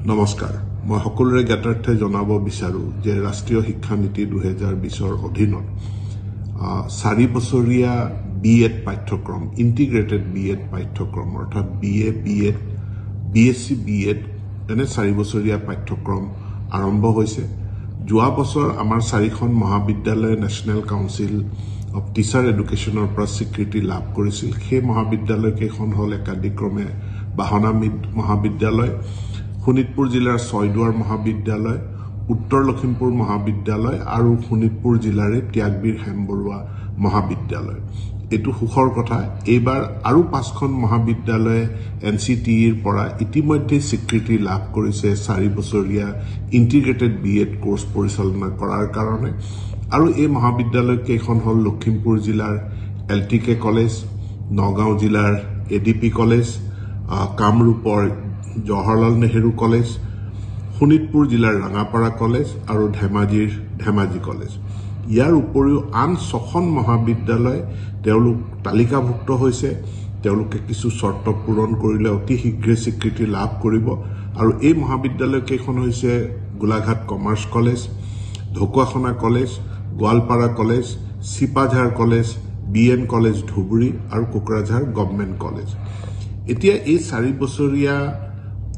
নমস্কাৰ মই সকলোৰে জ্ঞাতাৰ্থে জনাব বিচাৰো যে ৰাষ্ট্ৰীয় শিক্ষা নীতি 2020ৰ অধীনত 4 বছৰীয়া বিএড পাঠ্যক্ৰম ইন্টিগ্ৰেটেড বিএড পাঠ্যক্ৰম অৰ্থাৎ বিএ বিএড বিএসসি বিএড এনে 4 বছৰীয়া পাঠ্যক্ৰম আৰম্ভ হৈছে যোৱা বছৰ আমাৰ 4খন মহাবিদ্যালয় নেশনেল কাউন্সিল অফ টিচাৰ এডুকেশ্যনৰ পৰা স্বীকৃতি লাভ কৰিছিল সেই মহাবিদ্যালয় কেইখন হল একাধিক্ৰমে বাহনা মহাবিদ্যালয় শোণিতপুৰ জিলাৰ ছয়দুৱাৰ মহাবিদ্যালয় উত্তৰ লখিমপুৰ মহাবিদ্যালয় আৰু শোণিতপুৰ জিলাৰে ত্যাগবীৰ হেমবৰুৱা মহাবিদ্যালয় এটো সুখৰ কথা এইবাৰ আৰু 5খন মহাবিদ্যালয়ে এনসিটিৰ পৰা ইতিমধ্যে স্বীকৃতি লাভ কৰিছে 4 বছৰীয়া ইন্টিগ্ৰেটেড বিএড কোৰ্স পৰিচালনা কৰাৰ কাৰণে আৰু এই মহাবিদ্যালয় কেইখন হল লখিমপুৰ জিলাৰ এলটিকে কলেজ নগাঁও জিলাৰ এডিপি কলেজ কামৰূপৰ জৱাহৰলাল নেহেৰু কলেজ শোণিতপুৰ জিলাৰ ৰাঙাপাৰা কলেজ আৰু ধেমাজিৰ ধেমাজি কলেজ ইয়াৰ উপৰিও আন 6খন মহাবিদ্যালয় তেওঁলোক তালিকাভুক্ত হৈছে তেওঁলোকে কিছু শৰ্ত পূৰণ কৰিলে অতি শীঘ্ৰে স্বীকৃতি লাভ কৰিব আৰু এই মহাবিদ্যালয় কেইখন হৈছে Golaghat commerce college Dhakuakhana college Goalpara college Sipajhar college BN college Dhubri আৰু কোকৰাঝাৰ গভৰ্ণমেণ্ট কলেজ এতিয়া এই 4 বছৰীয়া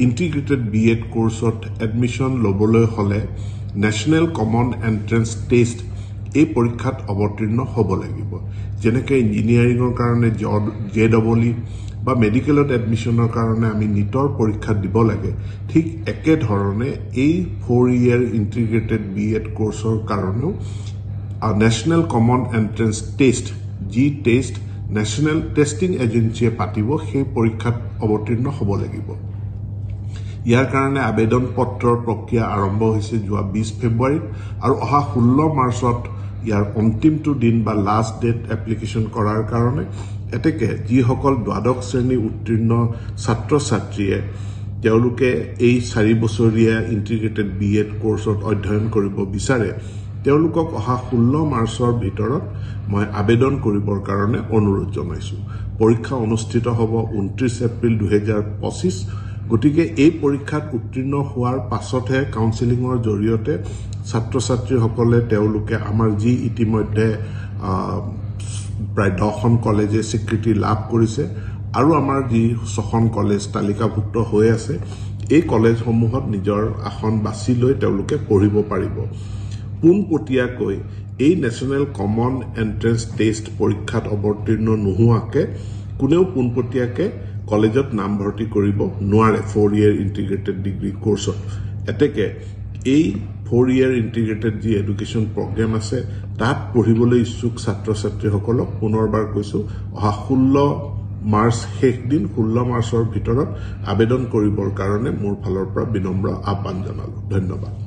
ইন্টিগ্ৰেটেড বিএড কোৰ্সত এডমিশন লবলৈ হলে ন্যাশনাল কমন এন্ট্ৰেন্স টেষ্ট এই পৰীক্ষাত অৱতীৰ্ণ হ'ব লাগিব যেনেকৈ ইঞ্জিনিয়াৰিংৰ কাৰণে জেডব্লিউ বা মেডিকেলত এডমিশনৰ কাৰণে আমি নিটৰ পৰীক্ষা দিব লাগে ঠিক একে ধৰণে এই 4 ইয়াৰ ইন্টিগ্ৰেটেড বিএড কোৰ্সৰ কাৰণেও ন্যাশনাল কমন এন্ট্ৰেন্স টেষ্ট জি টেষ্ট ন্যাশনাল টেস্টিং এজেন্সিয়ে পাতিব সেই পৰীক্ষাত অৱতীৰ্ণ হ'ব লাগিব ইয়াৰ কাৰণে আবেদন পত্ৰৰ প্ৰক্ৰিয়া আৰম্ভ হৈছে যোৱা 20 ফেব্ৰুৱাৰী আৰু অহা 16 মাৰ্চত ইয়াৰ অন্তিমটো দিন বা লাষ্ট ডেট এপ্লিকেশন কৰাৰ কাৰণে এতেকে যিসকল দ্বাদশ শ্ৰেণী উত্তীৰ্ণ ছাত্ৰ ছাত্ৰীয়ে তেওঁলোকে এই 4 বছৰীয়া ইন্টিগ্ৰেটেড বিএড কোৰ্সত অধ্যয়ন কৰিব বিচাৰে তেওঁলোকক অহা 16 মাৰ্চৰ ভিতৰত মই আবেদন কৰিবৰ কাৰণে অনুৰোধ জনাইছো পৰীক্ষা অনুষ্ঠিত হ'ব 29 এপ্ৰিল 2025 গতিকে এই পৰীক্ষাত উত্তীৰ্ণ হোৱাৰ পাছতহে কাউন্সেলিংৰ জৰিয়তে ছাত্ৰ ছাত্ৰীসকলে তেওঁলোকে আমাৰ যি ইতিমধ্যে প্ৰায় 10খন কলেজে স্বীকৃতি লাভ কৰিছে আৰু আমাৰ যি 6খন কলেজ তালিকাভুক্ত হৈ আছে এই কলেজসমূহত নিজৰ আসন বাছি লৈ তেওঁলোকে পঢ়িব পাৰিব পোনপটীয়াকৈ এই নেশনাল কমন এন্ট্ৰেন্স টেষ্ট পৰীক্ষাত অৱতীৰ্ণ নোহোৱাকে কোনেও পোনপটীয়াকে কলেজত নাম ভৰ্তি কৰিব নোৱাৰে 4 ইয়াৰ ইন্টিগ্ৰেটেড ডিগ্ৰী কোৰ্সত এতেকে এই 4 ইয়াৰ ইন্টিগ্ৰেটেড যি এডুকেশ্যন প্ৰগ্ৰাম আছে তাত পঢ়িবলৈ ইচ্ছুক ছাত্ৰ ছাত্ৰীসকলক পুনৰবাৰ কৈছো অহা 16 মাৰ্চ শেষ দিন 16 মাৰ্চৰ ভিতৰত আবেদন কৰিবৰ কাৰণে মোৰ ফালৰ পৰা বিনম্ৰ আহ্বান জনালো ধন্যবাদ